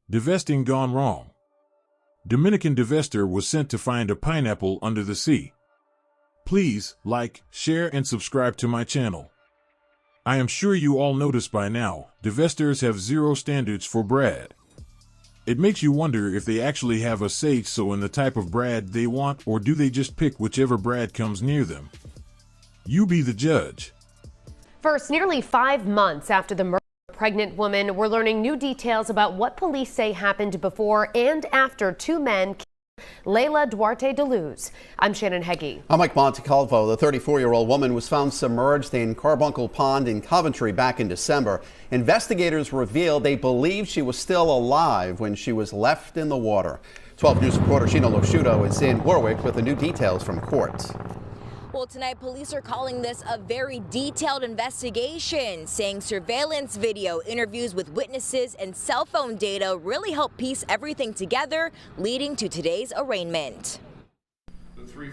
Divesting gone wrong. Dominican Divester was sent to find a pineapple under the sea. Please like, share, and subscribe to my channel. I am sure you all noticed by now, divesters have zero standards for bread. It makes you wonder if they actually have a say-so in the type of bread they want, or do they just pick whichever bread comes near them? You be the judge. First, nearly 5 months after the murder of a pregnant woman, we're learning new details about what police say happened before and after two men killed Layla Duarte de Luz. I'm Shannon Heggie. I'm Mike Montecalvo. The 34-year-old woman was found submerged in Carbuncle Pond in Coventry back in December. Investigators revealed they believe she was still alive when she was left in the water. 12 News reporter Sheena Losciuto is in Warwick with the new details from court. Well, tonight police are calling this a very detailed investigation, saying surveillance video, interviews with witnesses, and cell phone data really help piece everything together, leading to today's arraignment.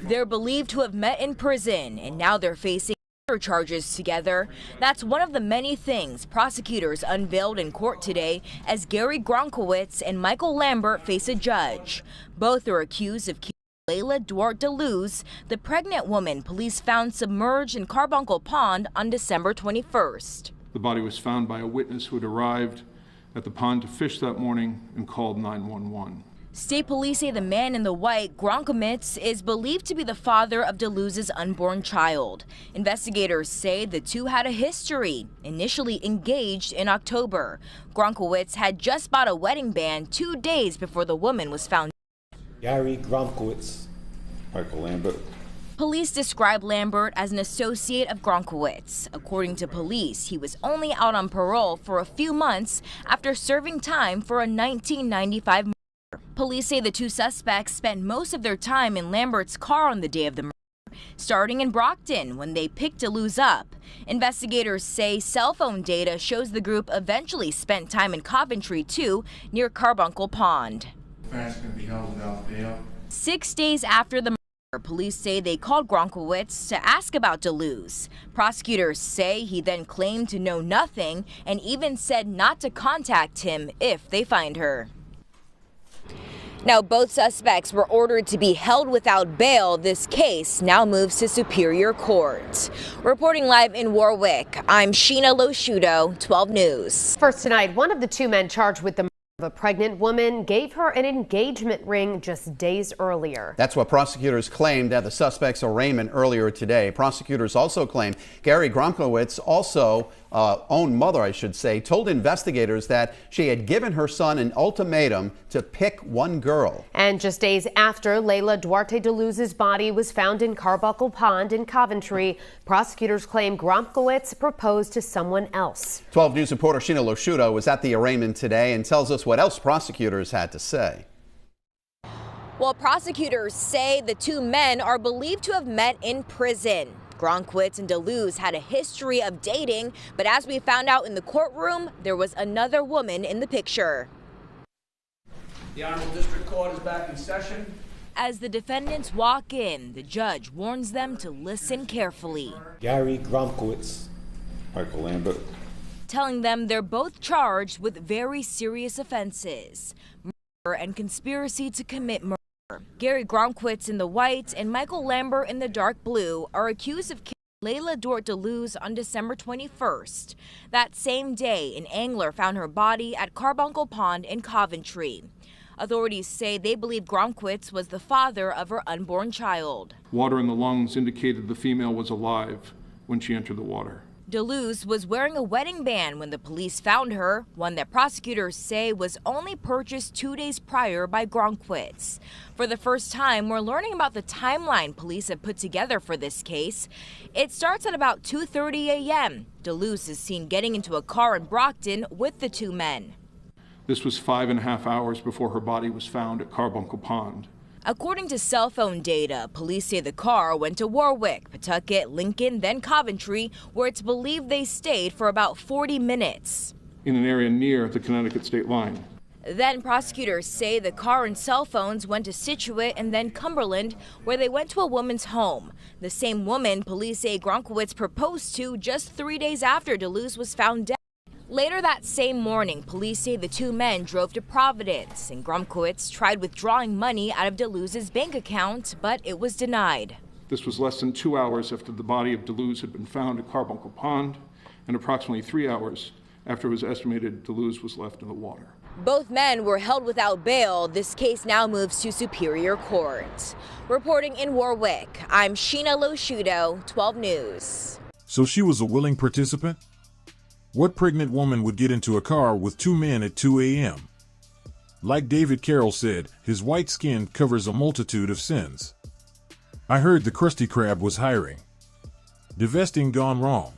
They're believed to have met in prison, and now they're facing murder charges together. That's one of the many things prosecutors unveiled in court today as Gary Gronkowitz and Michael Lambert face a judge. Both are accused of killing Layla Duarte de Luz, the pregnant woman police found submerged in Carbuncle Pond on December 21st. The body was found by a witness who had arrived at the pond to fish that morning and called 911. State police say the man in the white, Gronkowitz, is believed to be the father of de Luz's unborn child. Investigators say the two had a history, initially engaged in October. Gronkowitz had just bought a wedding band 2 days before the woman was found. Gary Gronkowitz. Michael Lambert. Police describe Lambert as an associate of Gronkowitz. According to police, he was only out on parole for a few months after serving time for a 1995 murder. Police say the two suspects spent most of their time in Lambert's car on the day of the murder, starting in Brockton when they picked de Luz up. Investigators say cell phone data shows the group eventually spent time in Coventry too, near Carbuncle Pond. Can be held without bail. 6 days after the murder, police say they called Gronkowitz to ask about de Luz. Prosecutors say he then claimed to know nothing and even said not to contact him if they find her. Now, both suspects were ordered to be held without bail. This case now moves to Superior Court. Reporting live in Warwick, I'm Sheena Losciuto, 12 News. First tonight, one of the two men charged with the a pregnant woman gave her an engagement ring just days earlier. That's what prosecutors claimed at the suspect's arraignment earlier today. Prosecutors also claim Gary Gronkowitz, also own mother, I should say, told investigators that she had given her son an ultimatum to pick one girl. And just days after Layla Duarte de Luz's body was found in Carbuncle Pond in Coventry, prosecutors claim Gronkowitz proposed to someone else. 12 News reporter Sheena Losciuto was at the arraignment today and tells us what else prosecutors had to say. Well, prosecutors say the two men are believed to have met in prison. Gronkowitz and de Luz had a history of dating, but as we found out in the courtroom, there was another woman in the picture. The Honorable District Court is back in session. As the defendants walk in, the judge warns them to listen carefully. Gary Gronkowitz. Michael Lambert. Telling them they're both charged with very serious offenses, murder and conspiracy to commit murder. Gary Gronkowitz in the white and Michael Lambert in the dark blue are accused of killing Layla Duarte de Luz on December 21st. That same day, an angler found her body at Carbuncle Pond in Coventry. Authorities say they believe Gronkowitz was the father of her unborn child. Water in the lungs indicated the female was alive when she entered the water. De Luz was wearing a wedding band when the police found her, one that prosecutors say was only purchased 2 days prior by Gronkowitz. For the first time, we're learning about the timeline police have put together for this case. It starts at about 2:30 a.m. De Luz is seen getting into a car in Brockton with the two men. This was 5.5 hours before her body was found at Carbuncle Pond. According to cell phone data, police say the car went to Warwick, Pawtucket, Lincoln, then Coventry, where it's believed they stayed for about 40 minutes. In an area near the Connecticut state line. Then prosecutors say the car and cell phones went to Scituate and then Cumberland, where they went to a woman's home. The same woman police say Gronkowitz proposed to just 3 days after de Luz was found dead. Later that same morning, police say the two men drove to Providence, and Grumkowitz tried withdrawing money out of DeLuz's bank account, but it was denied. This was less than 2 hours after the body of DeLuz had been found at Carbuncle Pond, and approximately 3 hours after it was estimated DeLuz was left in the water. Both men were held without bail. This case now moves to Superior Court. Reporting in Warwick, I'm Sheena Loshudo, 12 News. So she was a willing participant? What pregnant woman would get into a car with two men at 2 a.m.? Like David Carroll said, his white skin covers a multitude of sins. I heard the Krusty Krab was hiring. Divesting gone wrong.